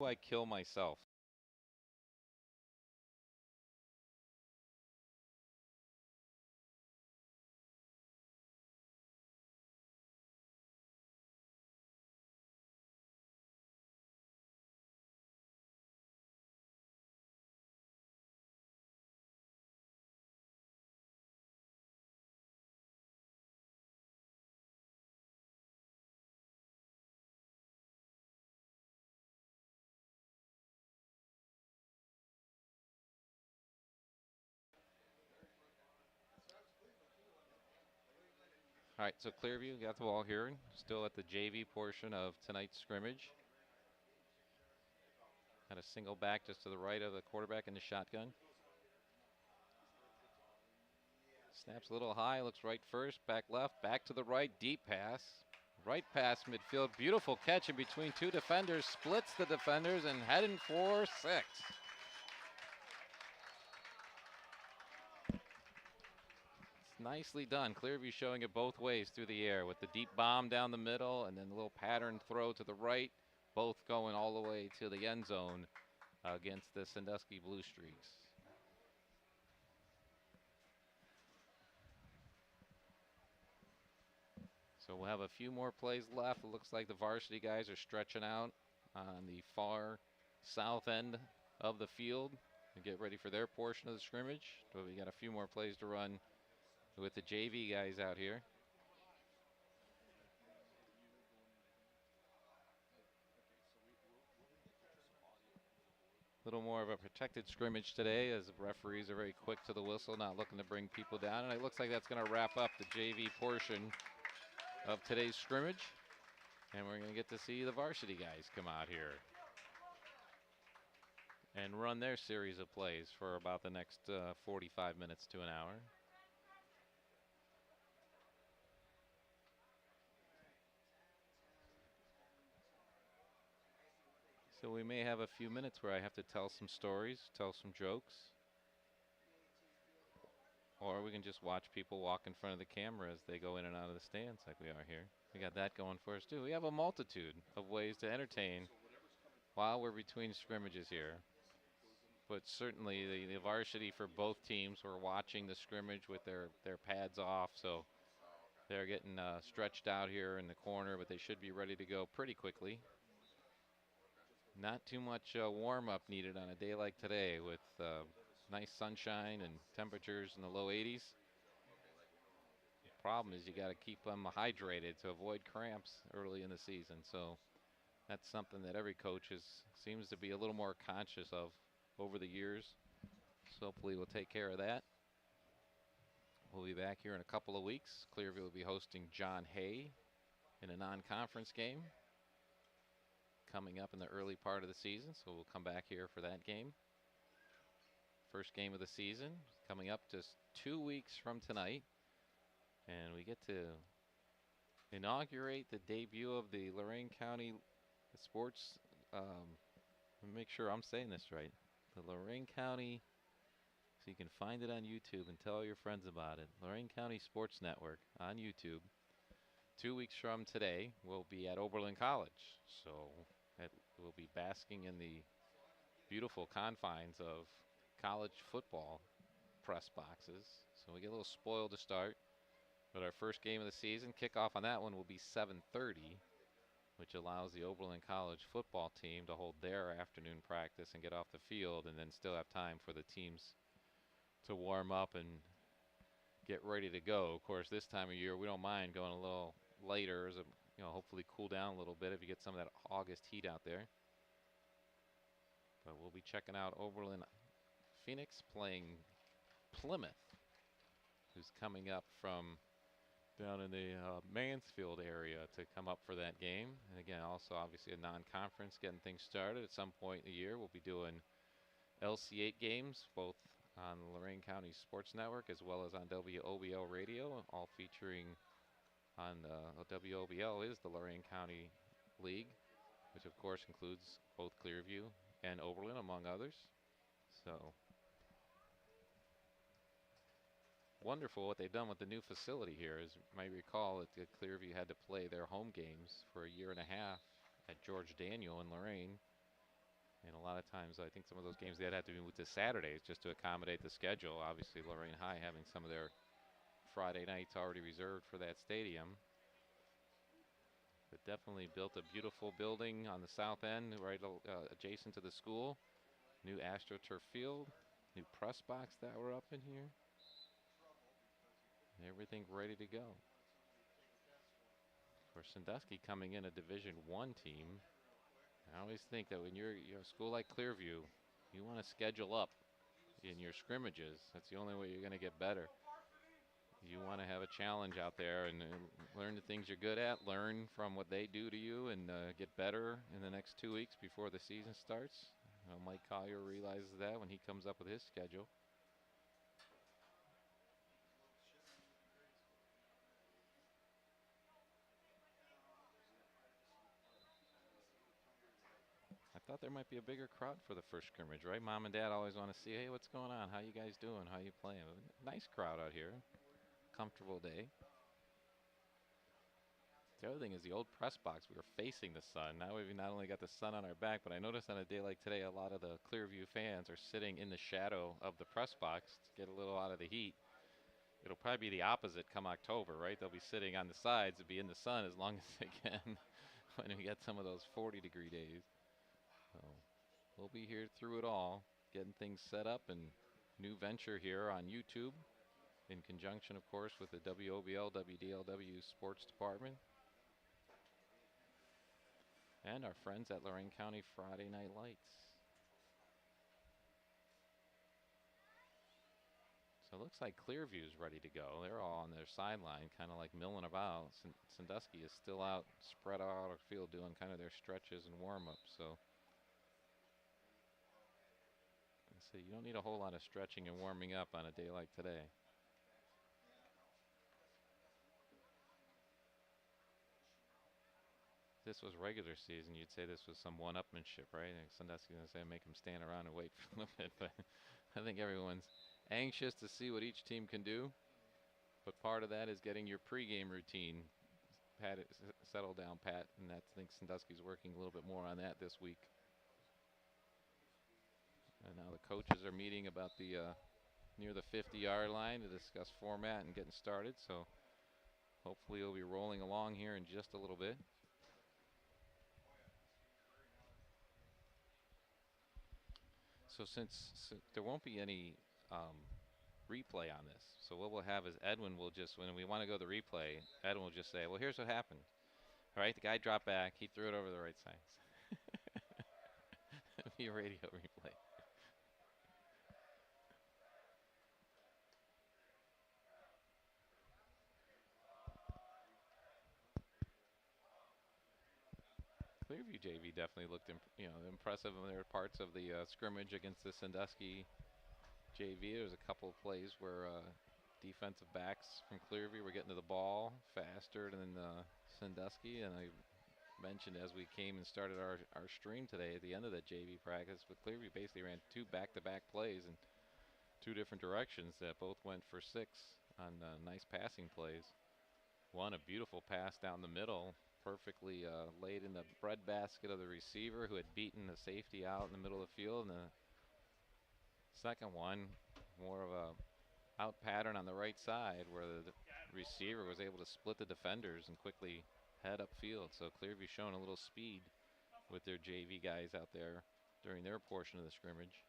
I kill myself? All right, so Clearview got the ball here, still at the JV portion of tonight's scrimmage. Had a single back just to the right of the quarterback in the shotgun. Snaps a little high, looks right first, back left, back to the right, deep pass. Right past midfield, beautiful catch in between two defenders, splits the defenders and heading for 6. It's nicely done. Clearview showing it both ways through the air with the deep bomb down the middle and then a little pattern throw to the right, both going all the way to the end zone against the Sandusky Blue Streaks. So we'll have a few more plays left. It looks like the varsity guys are stretching out on the far south end of the field and get ready for their portion of the scrimmage. But we got a few more plays to run with the JV guys out here. A little more of a protected scrimmage today as the referees are very quick to the whistle, not looking to bring people down. And it looks like that's going to wrap up the JV portion of today's scrimmage. And we're going to get to see the varsity guys come out here and run their series of plays for about the next 45 minutes to an hour. So we may have a few minutes where I have to tell some stories, tell some jokes. Or we can just watch people walk in front of the camera as they go in and out of the stands like we are here. We got that going for us too. We have a multitude of ways to entertain while we're between scrimmages here. But certainly the varsity for both teams were watching the scrimmage with their pads off. So they're getting stretched out here in the corner, but they should be ready to go pretty quickly. Not too much warm-up needed on a day like today with nice sunshine and temperatures in the low 80s. The problem is you got to keep them hydrated to avoid cramps early in the season. So that's something that every coach seems to be a little more conscious of over the years. So hopefully we'll take care of that. We'll be back here in a couple of weeks. Clearview will be hosting John Hay in a non-conference game coming up in the early part of the season. So we'll come back here for that game. First game of the season coming up just 2 weeks from tonight. And we get to inaugurate the debut of the Lorain County Sports. Let me make sure I'm saying this right. The Lorain County, so you can find it on YouTube and tell your friends about it. Lorain County Sports Network on YouTube. 2 weeks from today, we'll be at Oberlin College. So we'll be basking in the beautiful confines of college football press boxes. So we get a little spoiled to start. But our first game of the season, kickoff on that one will be 7:30, which allows the Oberlin College football team to hold their afternoon practice and get off the field and then still have time for the teams to warm up and get ready to go. Of course, this time of year, we don't mind going a little later, as hopefully cool down a little bit if you get some of that August heat out there. But we'll be checking out Oberlin Phoenix playing Plymouth, who's coming up from down in the Mansfield area to come up for that game. And again, also obviously a non-conference, getting things started. At some point in the year, we'll be doing LC8 games, both on the Lorain County Sports Network as well as on WOBL Radio, all featuring on WOBL is the Lorain County League, which of course includes both Clearview and Oberlin, among others. So wonderful what they've done with the new facility here. As you might recall, that Clearview had to play their home games for a year and a half at George Daniel in Lorain. And a lot of times, I think some of those games that had to be moved to Saturdays just to accommodate the schedule. Obviously, Lorraine High having some of their Friday nights already reserved for that stadium. But definitely built a beautiful building on the south end, right adjacent to the school. New AstroTurf field, new press box that were up in here. Everything ready to go. For Sandusky coming in a Division I team, I always think that when you're a school like Clearview, you want to schedule up in your scrimmages. That's the only way you're going to get better. You want to have a challenge out there and learn the things you're good at, learn from what they do to you, and get better in the next 2 weeks before the season starts. Mike Collier realizes that when he comes up with his schedule. I thought there might be a bigger crowd for the first scrimmage, right? Mom and Dad always want to see, hey, what's going on? How you guys doing? How you playing? Nice crowd out here. Comfortable day. The other thing is the old press box. We were facing the sun. Now we've not only got the sun on our back, but I noticed on a day like today, a lot of the Clearview fans are sitting in the shadow of the press box to get a little out of the heat. It'll probably be the opposite come October, right? They'll be sitting on the sides to be in the sun as long as they can when we get some of those 40-degree days. So we'll be here through it all, getting things set up, and new venture here on YouTube in conjunction, of course, with the WOBL, WDLW Sports Department and our friends at Lorraine County Friday Night Lights. So it looks like Clearview's ready to go. They're all on their sideline, kind of like milling about. Sandusky is still out, spread out our field, doing kind of their stretches and warm-ups. So you don't need a whole lot of stretching and warming up on a day like today. If this was regular season, you'd say this was some one-upmanship, right? And Sandusky's going to say make them stand around and wait for a little bit. But I think everyone's anxious to see what each team can do. But part of that is getting your pregame routine settled down, Pat. And I think Sandusky's working a little bit more on that this week. And now the coaches are meeting about the near the 50-yard line to discuss format and getting started. So hopefully we'll be rolling along here in just a little bit. So since there won't be any replay on this, so what we'll have is Edwin will just, when we want to go to the replay, Edwin will just say, well, here's what happened. All right, the guy dropped back. He threw it over the right side. It'll be a radio replay. Clearview JV definitely looked impressive in their parts of the scrimmage against the Sandusky JV. There's a couple of plays where defensive backs from Clearview were getting to the ball faster than Sandusky, and I mentioned as we came and started our stream today at the end of that JV practice, but Clearview basically ran 2 back-to-back plays in 2 different directions that both went for 6 on nice passing plays. One, a beautiful pass down the middle, perfectly laid in the breadbasket of the receiver who had beaten the safety out in the middle of the field. And the second one, more of a out pattern on the right side where the receiver was able to split the defenders and quickly head upfield. So Clearview showing a little speed with their JV guys out there during their portion of the scrimmage.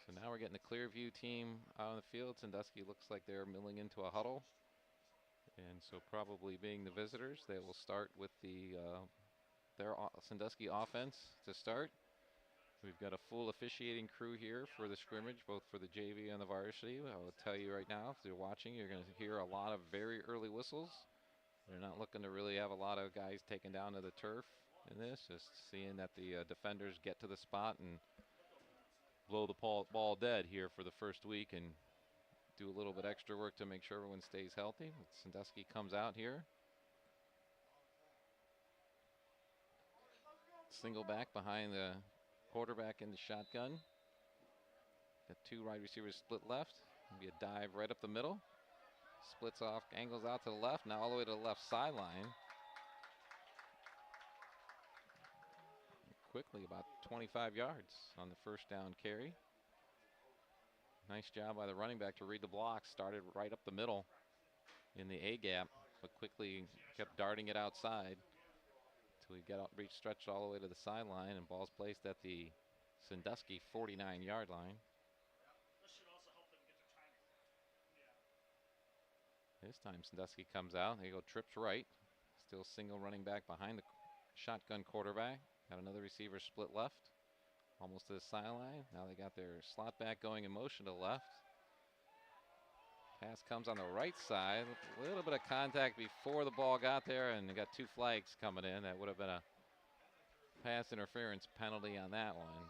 So now we're getting the Clearview team out on the field. Sandusky looks like they're milling into a huddle. And so probably being the visitors, they will start with their Sandusky offense to start. We've got a full officiating crew here for the scrimmage, both for the JV and the varsity. I will tell you right now, if you're watching, you're going to hear a lot of very early whistles. They're not looking to really have a lot of guys taken down to the turf in this, just seeing that the defenders get to the spot and blow the ball dead here for the first week and do a little bit extra work to make sure everyone stays healthy. Sandusky comes out here. Single back behind the quarterback in the shotgun. Got 2 wide receivers split left. Maybe a dive right up the middle. Splits off, angles out to the left, now all the way to the left sideline. quickly, about 25 yards on the first down carry. Nice job by the running back to read the block. Started right up the middle in the A gap, but quickly kept darting it outside until he reached stretched all the way to the sideline, and ball's placed at the Sandusky 49-yard line. This time Sandusky comes out. There you go, trips right. Still single running back behind the shotgun quarterback. Got another receiver split left, almost to the sideline. Now they got their slot back going in motion to left. Pass comes on the right side. A little bit of contact before the ball got there, and they got two flags coming in. That would have been a pass interference penalty on that one.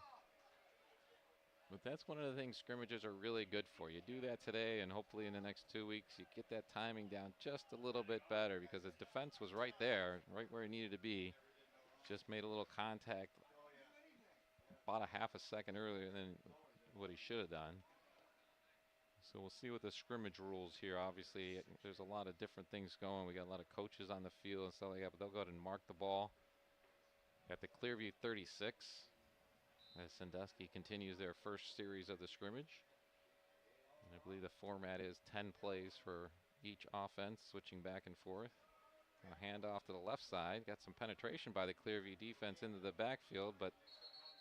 But that's one of the things scrimmages are really good for. You do that today, and hopefully in the next 2 weeks you get that timing down just a little bit better, because the defense was right there, right where it needed to be. Just made a little contact about a half a second earlier than what he should have done. So we'll see what the scrimmage rules here. Obviously, there's a lot of different things going. We got a lot of coaches on the field and stuff like that, but they'll go ahead and mark the ball at the Clearview 36 as Sandusky continues their first series of the scrimmage. And I believe the format is 10 plays for each offense, switching back and forth. A handoff to the left side. Got some penetration by the Clearview defense into the backfield, but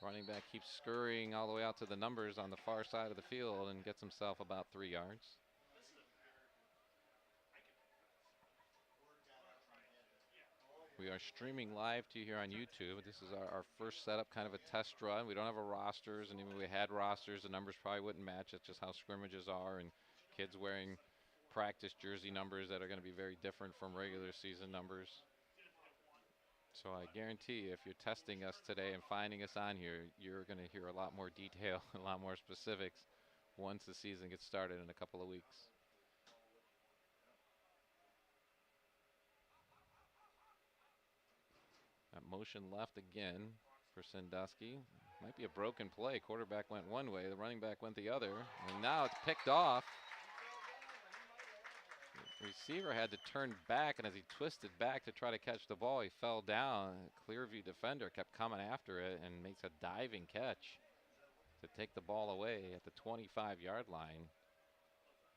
running back keeps scurrying all the way out to the numbers on the far side of the field and gets himself about 3 yards. We are streaming live to you here on YouTube. This is our first setup, kind of a test run. We don't have a rosters, and even if we had rosters, the numbers probably wouldn't match. That's just how scrimmages are, and kids wearing practice jersey numbers that are going to be very different from regular season numbers. So I guarantee you, if you're testing us today and finding us on here, you're going to hear a lot more detail, a lot more specifics once the season gets started in a couple of weeks. That motion left again for Sandusky. Might be a broken play. Quarterback went one way, the running back went the other, and now it's picked off. The receiver had to turn back, and as he twisted back to try to catch the ball, he fell down. Clearview defender kept coming after it and makes a diving catch to take the ball away at the 25-yard line.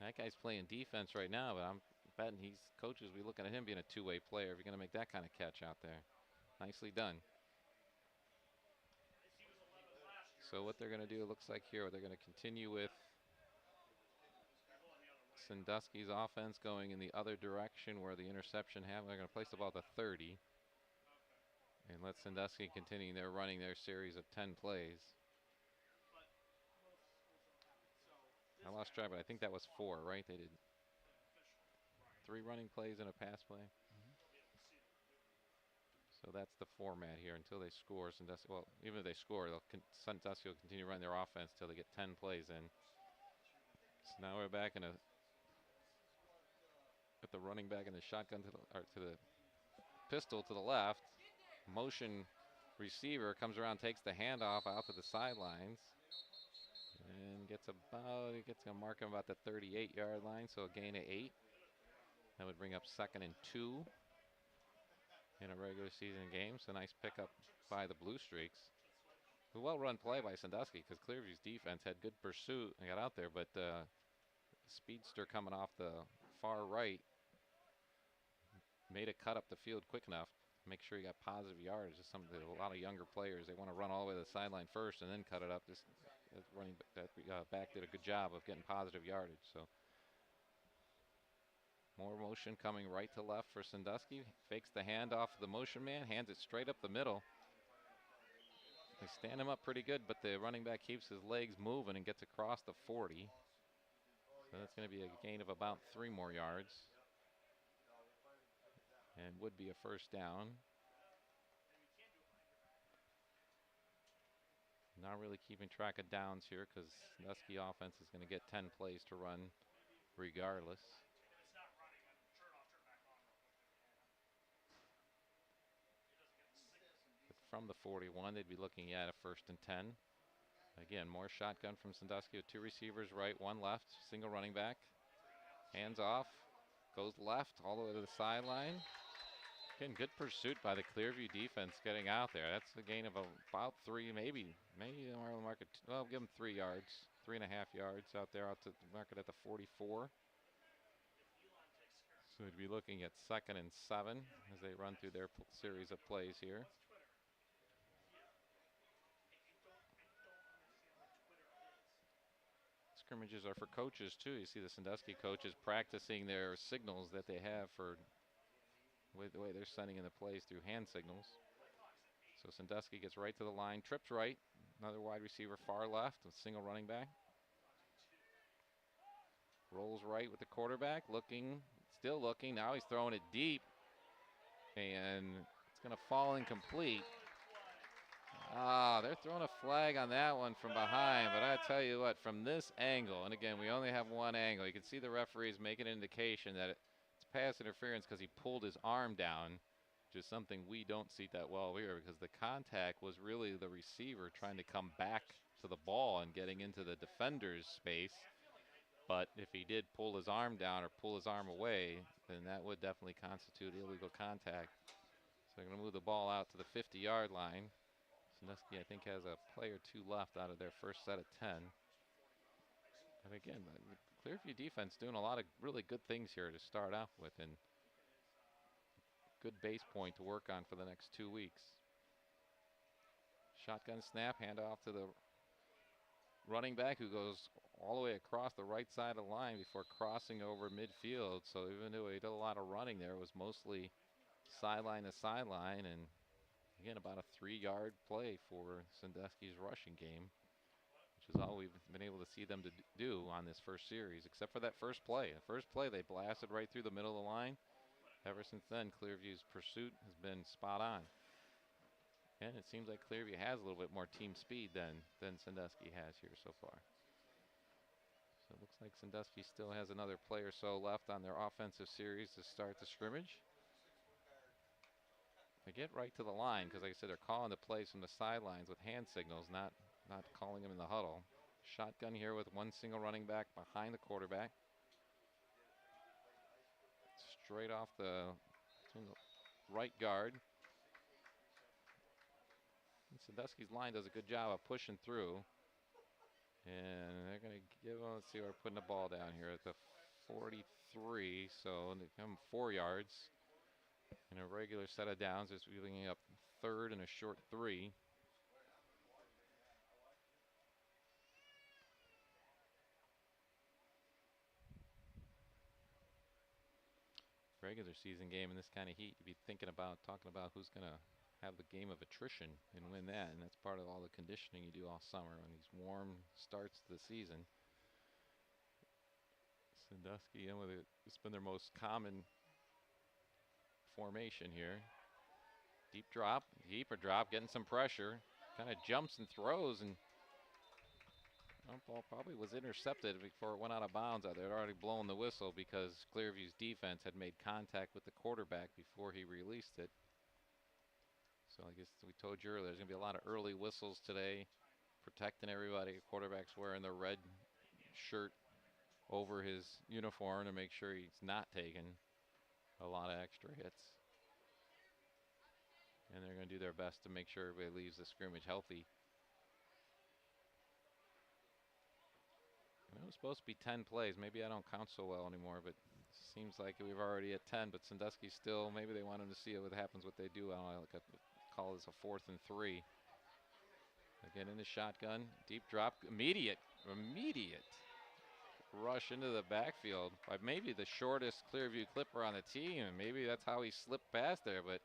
That guy's playing defense right now, but I'm betting coaches will be looking at him being a two-way player if you're going to make that kind of catch out there. Nicely done. So what they're going to do, it looks like here, they're going to continue with Sandusky's offense going in the other direction where the interception happened. They're going to place the ball at the 30 and let Sandusky continue running their series of 10 plays. I lost track, but I think that was 4, right? They did 3 running plays and a pass play. So that's the format here until they score. Sandusky, well, even if they score, Sandusky will continue running their offense until they get 10 plays in. So now we're back at the running back in the shotgun to the pistol to the left. Motion receiver comes around, takes the handoff out to the sidelines, and gets a mark him about the 38-yard line, so a gain of 8. That would bring up 2nd and 2 in a regular season game. So nice pickup by the Blue Streaks. A well-run play by Sandusky, because Clearview's defense had good pursuit and got out there, but speedster coming off the far right made a cut up the field quick enough to make sure he got positive yards. Just a lot of younger players, they want to run all the way to the sideline first and then cut it up. This running back did a good job of getting positive yardage. So more motion coming right to left for Sandusky. Fakes the handoff to the motion man, hands it straight up the middle. They stand him up pretty good, but the running back keeps his legs moving and gets across the 40. So that's going to be a gain of about 3 more yards. And would be a first down. Not really keeping track of downs here, because Sandusky offense is going to get 10 plays to run regardless. But from the 41, they'd be looking at a 1st and 10. Again, more shotgun from Sandusky with 2 receivers right, 1 left, single running back. Hands off, goes left all the way to the sideline. Again, good pursuit by the Clearview defense getting out there. That's a gain of about 3, maybe on the market. Well, give them 3 yards, 3.5 yards out there out to the market at the 44. So we'd be looking at 2nd and 7 as they run through their series of plays here. Scrimmages are for coaches too. You see the Sandusky coaches practicing their signals that they have for the way they're sending in the plays through hand signals. So Sandusky gets right to the line, trips right. Another wide receiver far left, a single running back. Rolls right with the quarterback, looking, still looking. Now he's throwing it deep, and it's going to fall incomplete. They're throwing a flag on that one from behind, but I tell you what, from this angle, and again, we only have one angle, you can see the referees make an indication that it's pass interference because he pulled his arm down, which is something we don't see that well here because the contact was really the receiver trying to come back to the ball and getting into the defender's space. But if he did pull his arm down or pull his arm away, then that would definitely constitute illegal contact. So they're going to move the ball out to the 50-yard line. Sandusky, I think, has a play or 2 left out of their first set of 10. And again, the Clearview defense doing a lot of really good things here to start off with, and good base point to work on for the next 2 weeks. Shotgun snap, handoff to the running back who goes all the way across the right side of the line before crossing over midfield. So even though he did a lot of running there, it was mostly sideline to sideline, and again, about a 3-yard play for Sandusky's rushing game, which is all we've been able to see them to do on this first series, except for that first play. The first play, they blasted right through the middle of the line. Ever since then, Clearview's pursuit has been spot on. And it seems like Clearview has a little bit more team speed than Sandusky has here so far. So it looks like Sandusky still has another play or so left on their offensive series to start the scrimmage. They get right to the line because, like I said, they're calling the plays from the sidelines with hand signals, not calling them in the huddle. Shotgun here with one single running back behind the quarterback. Straight off the right guard. And Sandusky's line does a good job of pushing through. And they're going to give them, let's see, we're putting the ball down here at the 43. So they come 4 yards. In a regular set of downs, it's wheeling up 3rd and a short 3. Regular season game in this kind of heat, you'd be talking about who's going to have the game of attrition and win that, and that's part of all the conditioning you do all summer on these warm starts to the season. Sandusky in with it, it's been their most common formation here. Deeper drop, getting some pressure, kind of jumps and throws, and ball probably was intercepted before it went out of bounds. They had already blown the whistle because Clearview's defense had made contact with the quarterback before he released it. So I guess we told you earlier, there's going to be a lot of early whistles today, protecting everybody. The quarterback's wearing the red shirt over his uniform to make sure he's not taking a lot of extra hits. And they're going to do their best to make sure everybody leaves the scrimmage healthy. It was supposed to be 10 plays. Maybe I don't count so well anymore, but it seems like we've already at 10. But Sandusky still, maybe they want them to see what happens, what they do. I don't know, like call this a 4th and 3. Again in the shotgun, deep drop, immediate rush into the backfield by maybe the shortest Clearview clipper on the team, and maybe that's how he slipped past there. But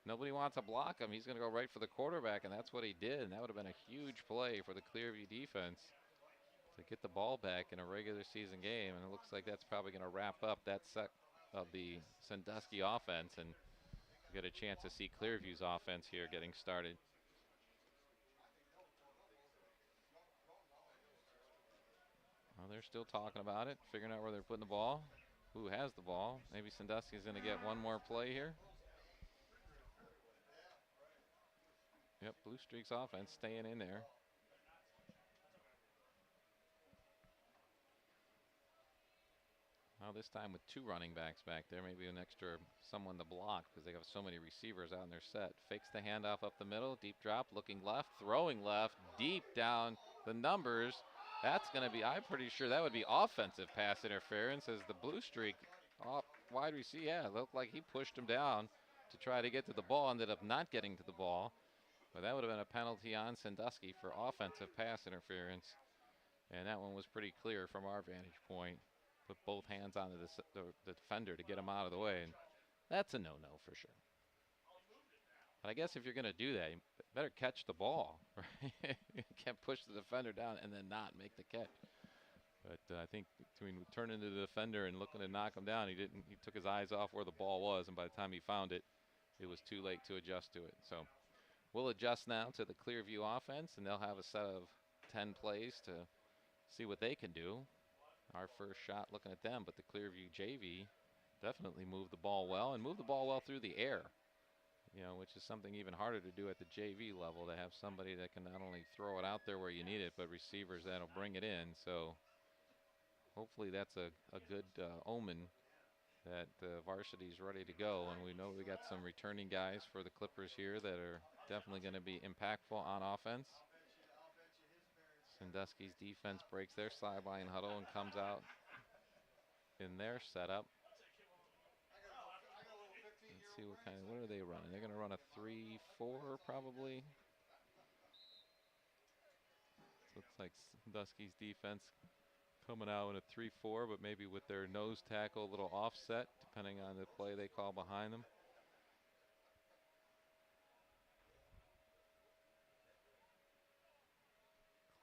nobody wants to block him. He's going to go right for the quarterback, and that's what he did. And that would have been a huge play for the Clearview defense to get the ball back in a regular season game. And it looks like that's probably going to wrap up that set of the Sandusky offense, and get a chance to see Clearview's offense here getting started. Well, they're still talking about it, figuring out where they're putting the ball, who has the ball. Maybe Sandusky's going to get one more play here. Yep, Blue Streak's offense staying in there. Now this time with 2 running backs back there, maybe an extra someone to block because they have so many receivers out in their set. Fakes the handoff up the middle, deep drop, looking left, throwing left, deep down the numbers. That's going to be, I'm pretty sure that would be offensive pass interference as the blue streak off wide receiver. Yeah, it looked like he pushed him down to try to get to the ball, ended up not getting to the ball. But that would have been a penalty on Sandusky for offensive pass interference. And that one was pretty clear from our vantage point. Put both hands on the defender to get him out of the way. And that's a no-no for sure. But I guess if you're going to do that, you better catch the ball. Right? You can't push the defender down and then not make the catch. But I think between turning to the defender and looking to knock him down, he took his eyes off where the ball was. And by the time he found it, it was too late to adjust to it. So we'll adjust now to the Clearview offense, and they'll have a set of 10 plays to see what they can do. Our first shot looking at them, but the Clearview JV definitely moved the ball well and moved the ball well through the air, which is something even harder to do at the JV level, to have somebody that can not only throw it out there where you need it, but receivers that'll bring it in. So hopefully that's a good omen that the varsity's ready to go. And we know we got some returning guys for the Clippers here that are definitely going to be impactful on offense. Sandusky's defense breaks their sideline huddle and comes out in their setup. Let's see what are they running? They're going to run a 3-4 probably. Looks like Sandusky's defense coming out in a 3-4, but maybe with their nose tackle a little offset, depending on the play they call behind them.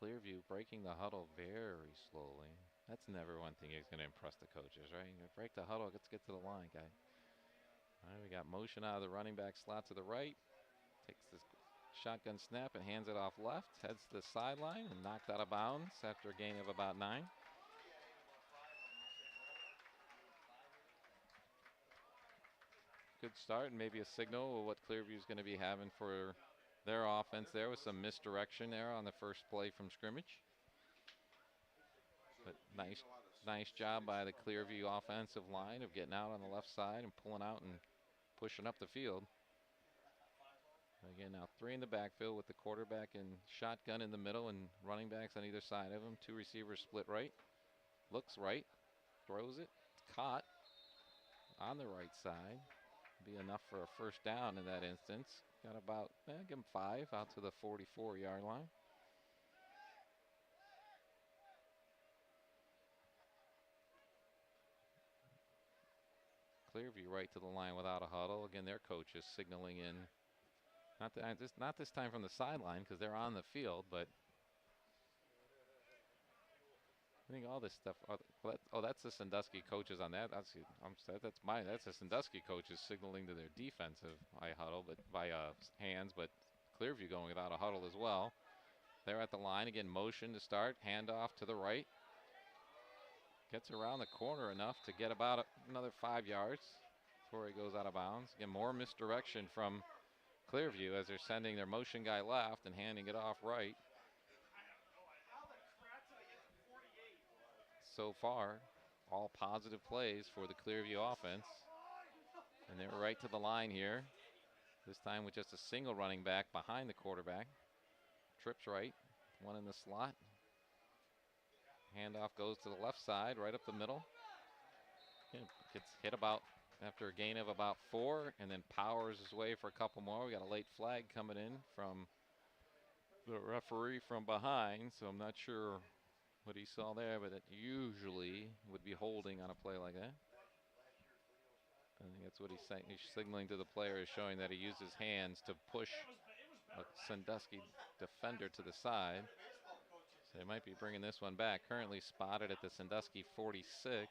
Clearview breaking the huddle very slowly. That's never one thing he's going to impress the coaches, right? You break the huddle, let's get to the line, guy. All right, we got motion out of the running back slot to the right. Takes this shotgun snap and hands it off left. Heads to the sideline and knocked out of bounds after a gain of about 9. Good start, and maybe a signal of what Clearview is going to be having for their offense there, with some misdirection there on the first play from scrimmage. But nice job by the Clearview offensive line of getting out on the left side and pulling out and pushing up the field. Again, now 3 in the backfield with the quarterback and shotgun in the middle and running backs on either side of him. 2 receivers split right. Looks right. Throws it. Caught on the right side. Be enough for a first down in that instance. Got about, give him 5 out to the 44-yard line. Clearview right to the line without a huddle. Again, their coach is signaling in. Not this time from the sideline because they're on the field, but I think all this stuff. That's the Sandusky coaches on that. That's the Sandusky coaches signaling to their defensive huddle, but by hands. But Clearview going without a huddle as well. They're at the line again. Motion to start. Handoff to the right. Gets around the corner enough to get about another 5 yards before he goes out of bounds. Again, more misdirection from Clearview as they're sending their motion guy left and handing it off right. So far, all positive plays for the Clearview offense. And they're right to the line here. This time with just a single running back behind the quarterback. Trips right, 1 in the slot. Handoff goes to the left side, right up the middle. Gets hit about after a gain of about 4, and then powers his way for a couple more. We got a late flag coming in from the referee from behind, so I'm not sure what he saw there, but it usually would be holding on a play like that. I think that's what he's saying. He's signaling to the player, is showing that he used his hands to push a Sandusky defender to the side. So they might be bringing this one back. Currently spotted at the Sandusky 46.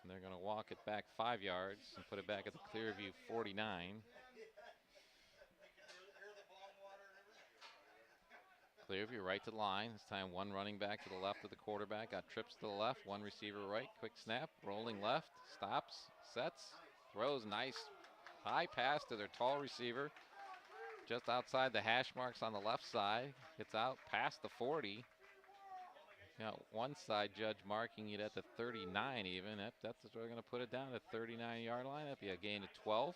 And they're going to walk it back 5 yards and put it back at the Clearview 49. Clearview right to the line. This time 1 running back to the left of the quarterback. Got trips to the left. 1 receiver right. Quick snap. Rolling left. Stops. Sets. Throws. Nice high pass to their tall receiver. Just outside the hash marks on the left side. Gets out past the 40. Now, one side judge marking it at the 39 even. That's where they're going to put it down at the 39-yard line. That'd be a gain of 12.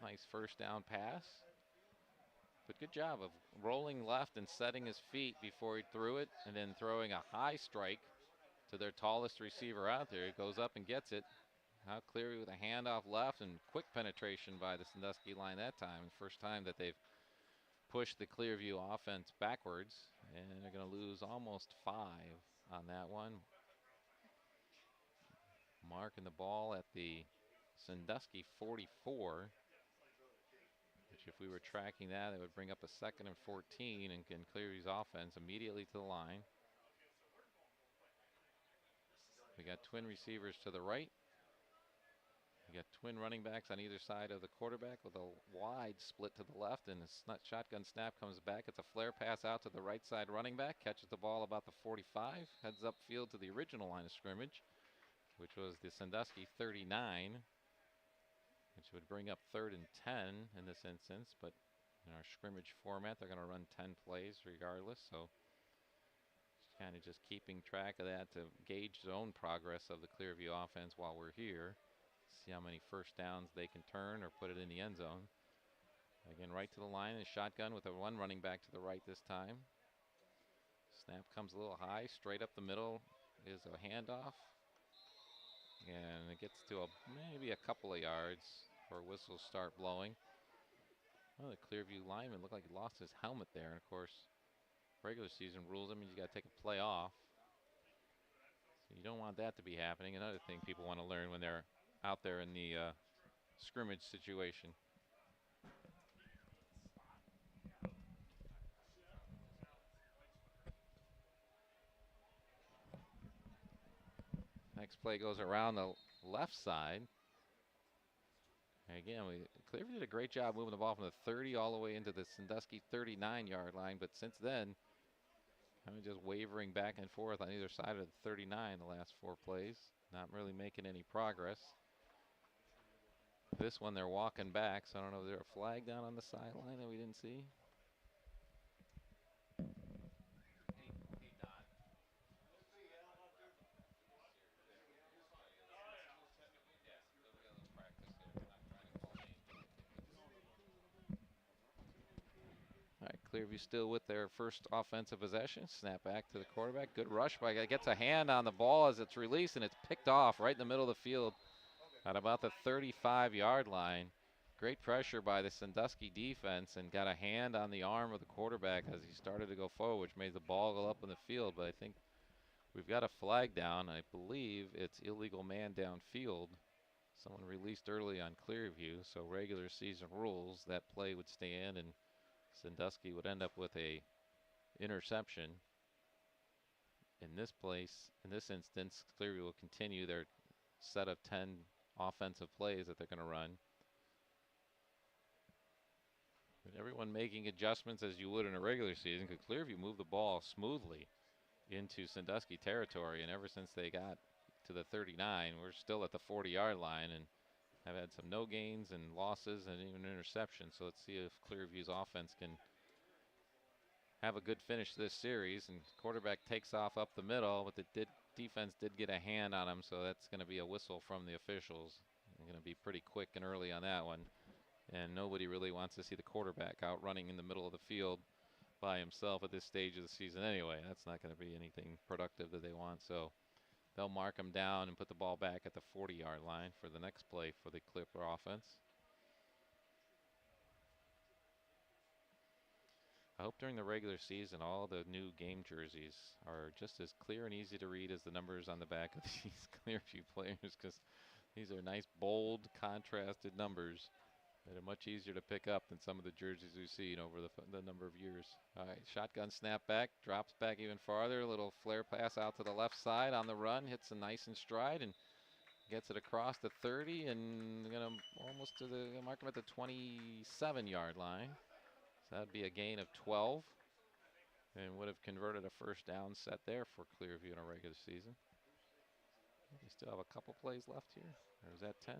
Nice first down pass. But good job of rolling left and setting his feet before he threw it, and then throwing a high strike to their tallest receiver out there. He goes up and gets it. How Clearview with a handoff left and quick penetration by the Sandusky line that time. First time that they've pushed the Clearview offense backwards, and they're going to lose almost 5 on that one. Marking the ball at the Sandusky 44, which if we were tracking that, it would bring up a 2nd and 14 and Clearview's offense immediately to the line. We got twin receivers to the right. We got twin running backs on either side of the quarterback with a wide split to the left, and the shotgun snap comes back. It's a flare pass out to the right side running back, catches the ball about the 45, heads upfield to the original line of scrimmage, which was the Sandusky 39, which would bring up 3rd and 10 in this instance, but in our scrimmage format, they're going to run 10 plays regardless, so kind of just keeping track of that to gauge the own progress of the Clearview offense while we're here. See how many first downs they can turn or put it in the end zone. Again, right to the line, a shotgun with a one running back to the right this time. Snap comes a little high, straight up the middle is a handoff. And it gets to maybe a couple of yards before whistles start blowing. Well, the Clearview lineman looked like he lost his helmet there. And of course, regular season rules, I mean, you got to take a play off. So you don't want that to be happening. Another thing people want to learn when they're out there in the scrimmage situation. Next play goes around the left side. Again, Clearview did a great job moving the ball from the 30 all the way into the Sandusky 39-yard line, but since then, kind of just wavering back and forth on either side of the 39 the last 4 plays, not really making any progress. This one they're walking back, so I don't know if there's a flag down on the sideline that we didn't see. All right, Clearview still with their first offensive possession. Snap back to the quarterback. Good rush by gets a hand on the ball as it's released, and it's picked off right in the middle of the field at about the 35-yard line. Great pressure by the Sandusky defense, and got a hand on the arm of the quarterback as he started to go forward, which made the ball go up in the field. But I think we've got a flag down. I believe it's illegal man downfield. Someone released early on Clearview, so regular season rules, that play would stand, and Sandusky would end up with a interception. In this instance, Clearview will continue their set of 10 offensive plays that they're going to run. And everyone making adjustments as you would in a regular season, because Clearview moved the ball smoothly into Sandusky territory, and ever since they got to the 39, we're still at the 40-yard line, and have had some no gains and losses and even interceptions. So let's see if Clearview's offense can have a good finish to this series. And quarterback takes off up the middle, but the defense did get a hand on him, so that's going to be a whistle from the officials. They're going to be pretty quick and early on that one. And nobody really wants to see the quarterback out running in the middle of the field by himself at this stage of the season anyway. That's not going to be anything productive that they want. So they'll mark him down and put the ball back at the 40-yard line for the next play for the Clipper offense. I hope during the regular season all the new game jerseys are just as clear and easy to read as the numbers on the back of these Clearview players, because these are nice, bold, contrasted numbers that are much easier to pick up than some of the jerseys we've seen over the number of years. All right, shotgun snap back, drops back even farther, a little flare pass out to the left side on the run, hits a nice in stride, and gets it across the 30, and gonna almost to the mark him at the 27-yard line. So that'd be a gain of 12, and would have converted a first down set there for Clearview in a regular season. We still have a couple plays left here, or is that 10?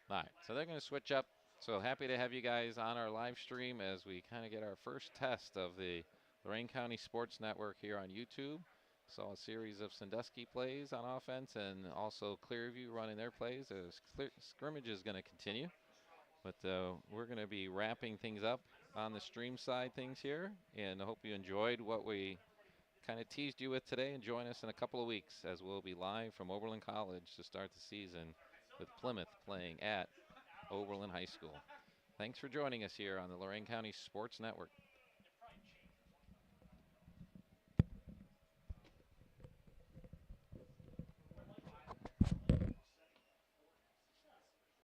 All right, so they're going to switch up. So happy to have you guys on our live stream as we kind of get our first test of the Lorraine County Sports Network here on YouTube. Saw a series of Sandusky plays on offense, and also Clearview running their plays. Scrimmage is going to continue, but we're going to be wrapping things up on the stream side things here, and I hope you enjoyed what we kind of teased you with today, and join us in a couple of weeks as we'll be live from Oberlin College to start the season with Plymouth playing at Oberlin High School. Thanks for joining us here on the Lorraine County Sports Network.